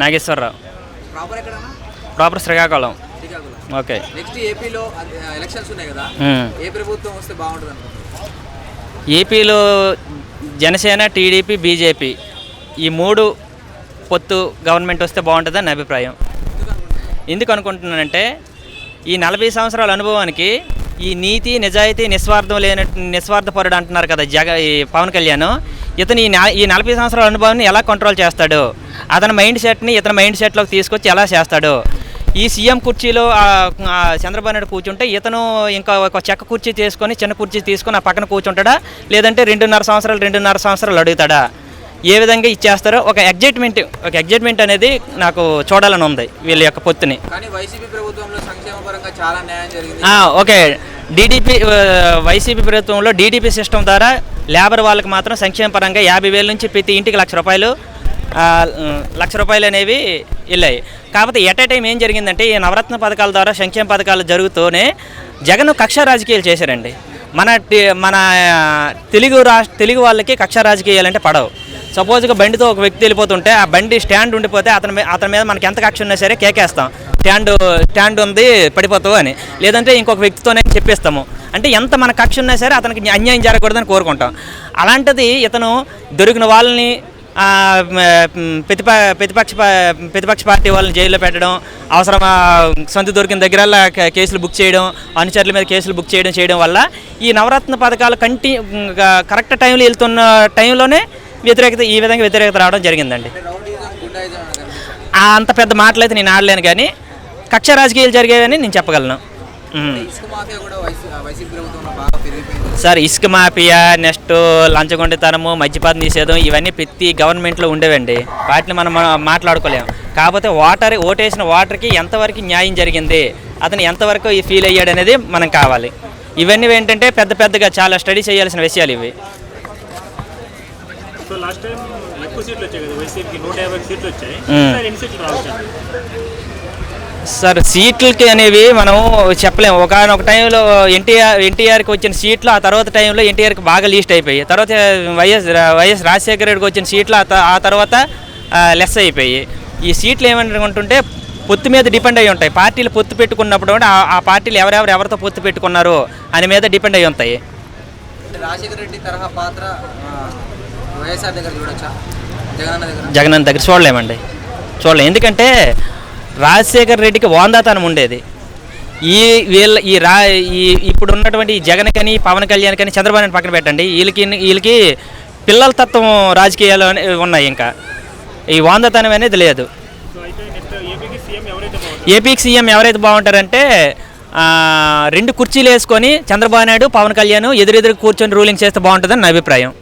Nageswararao. Proper ఎక్కడన్నా? Proper Srikakulam. Srikakulam. Okay. Next ఏపీలో elections ఉన్నాయి కదా, ఏ ప్రభుత్వం వస్తే బాగుంటుంది అనుకుంటున్నారు? ఏపీలో జనసేన, టీడీపీ, బీజేపీ ఈ 3 పొత్తు గవర్నమెంట్ వస్తే బాగుంటుందని నా అభిప్రాయం. ఎందుకు అనుకుంటున్నానంటే ఈ 40 సంవత్సరాల అనుభవానికి ఈ నీతి, నిజాయితీ, నిస్వార్థపరుడు అంటున్నారు కదా ఈ పవన్ కళ్యాణ్. ఇతను ఈ 40 సంవత్సరాల అనుభవాన్ని ఎలా కంట్రోల్ చేస్తాడు, అతని మైండ్ సెట్ని ఇతని మైండ్ సెట్లోకి తీసుకొచ్చి ఎలా చేస్తాడు. ఈ సీఎం కుర్చీలో చంద్రబాబు నాయుడు కూర్చుంటే ఇతను ఇంకా ఒక చెక్క కుర్చీ తీసుకొని, చిన్న కుర్చీ తీసుకొని ఆ పక్కన కూర్చుంటాడా, లేదంటే 2.5 సంవత్సరాలు అడుగుతాడా, ఏ విధంగా ఇచ్చేస్తారో ఒక ఎగ్జైట్మెంట్ అనేది నాకు చూడాలని ఉంది వీళ్ళ యొక్క పొత్తుని. కానీ వైసీపీ ప్రభుత్వంలో సంక్షేమ పరంగా చాలా న్యాయం జరిగింది. ఓకే. వైసీపీ ప్రభుత్వంలో డీడీపీ సిస్టమ్ ద్వారా లేబర్ వాళ్ళకి మాత్రం సంక్షేమ పరంగా 50,000 నుంచి ప్రతి ఇంటికి ₹1,00,000 అనేవి వెళ్ళాయి. కాకపోతే ఎట్ ఏ టైం ఏం జరిగిందంటే ఈ నవరత్న పథకాల ద్వారా సంక్షేమ పథకాలు జరుగుతూనే జగన్ కక్ష రాజకీయాలు చేశారండి. మన తెలుగు వాళ్ళకి కక్ష రాజకీయాలు అంటే పడవు. సపోజ్గా బండితో ఒక వ్యక్తి వెళ్ళిపోతుంటే ఆ బండి స్టాండ్ ఉండిపోతే అతని మీద మనకి ఎంత కక్ష ఉన్నా సరే కేకేస్తాం, స్టాండ్ ఉంది పడిపోతావు అని, లేదంటే ఇంకొక వ్యక్తితోనే చెప్పేస్తాము. అంటే ఎంత మన కక్ష ఉన్నా సరే అతనికి అన్యాయం జరగకూడదని కోరుకుంటాం. అలాంటిది ఇతను దొరికిన వాళ్ళని ప్రతిపక్ష పార్టీ వాళ్ళని జైల్లో పెట్టడం, అవసరం సంతు దొరికిన దగ్గరల్లా కేసులు బుక్ చేయడం, అనుచరుల మీద కేసులు బుక్ చేయడం వల్ల ఈ నవరత్న పథకాలు కరెక్ట్ టైంలో వెళ్తున్న టైంలోనే ఈ విధంగా వ్యతిరేకత రావడం జరిగిందండి. అంత పెద్ద మాటలు అయితే నేను ఆడలేను, కానీ కక్ష రాజకీయాలు జరిగేవని నేను చెప్పగలను. సార్, ఇసుక మాఫియా, నెక్స్ట్ లంచగొండితనము, మద్యపాతం నిషేధం ఇవన్నీ ప్రతి గవర్నమెంట్లో ఉండేవండి. వాటిని మనం మాట్లాడుకోలేము. కాకపోతే ఓటేసిన వాటర్కి ఎంతవరకు న్యాయం జరిగింది, అతను ఎంతవరకు ఫీల్ అయ్యాడు అనేది మనం కావాలి. ఇవన్నీ ఏంటంటే పెద్దగా చాలా స్టడీ చేయాల్సిన విషయాలు ఇవి. సార్, సీట్లకి అనేవి మనం చెప్పలేము. ఒకనొక టైంలో ఎన్టీఆర్కి వచ్చిన సీట్లు ఆ తర్వాత టైంలో ఎన్టీఆర్కి బాగా లీస్ట్ అయిపోయాయి. తర్వాత వైఎస్ రాజశేఖర రెడ్డికి వచ్చిన సీట్లు ఆ తర్వాత లెస్ అయిపోయి. ఈ సీట్లు ఏమనుకుంటుంటే పొత్తు మీద డిపెండ్ అయ్యి ఉంటాయి. పార్టీలు పొత్తు పెట్టుకున్నప్పుడు కూడా ఆ పార్టీలు ఎవరితో పొత్తు పెట్టుకున్నారు అని మీద డిపెండ్ అయ్యి ఉంటాయి. రాజశేఖర రెడ్డి తరహా పాత్ర వైఎస్ఆర్ దగ్గర చూడొచ్చా? జగన్ దగ్గర చూడలేము. ఎందుకంటే రాజశేఖర రెడ్డికి వాందాతనం ఉండేది. ఇప్పుడు ఉన్నటువంటి జగన్ కానీ, పవన్ కళ్యాణ్ కానీ, చంద్రబాబు నాయుడు పక్కన పెట్టండి, వీళ్ళకి పిల్లల తత్వం రాజకీయాలు ఉన్నాయి. ఇంకా ఈ వాందాతనం అనేది లేదు. ఏపీకి సీఎం ఎవరైతే బాగుంటారంటే 2 కుర్చీలు వేసుకొని చంద్రబాబు నాయుడు, పవన్ కళ్యాణ్ ఎదురెదురు కూర్చొని రూలింగ్ చేస్తే బాగుంటుందని నా అభిప్రాయం.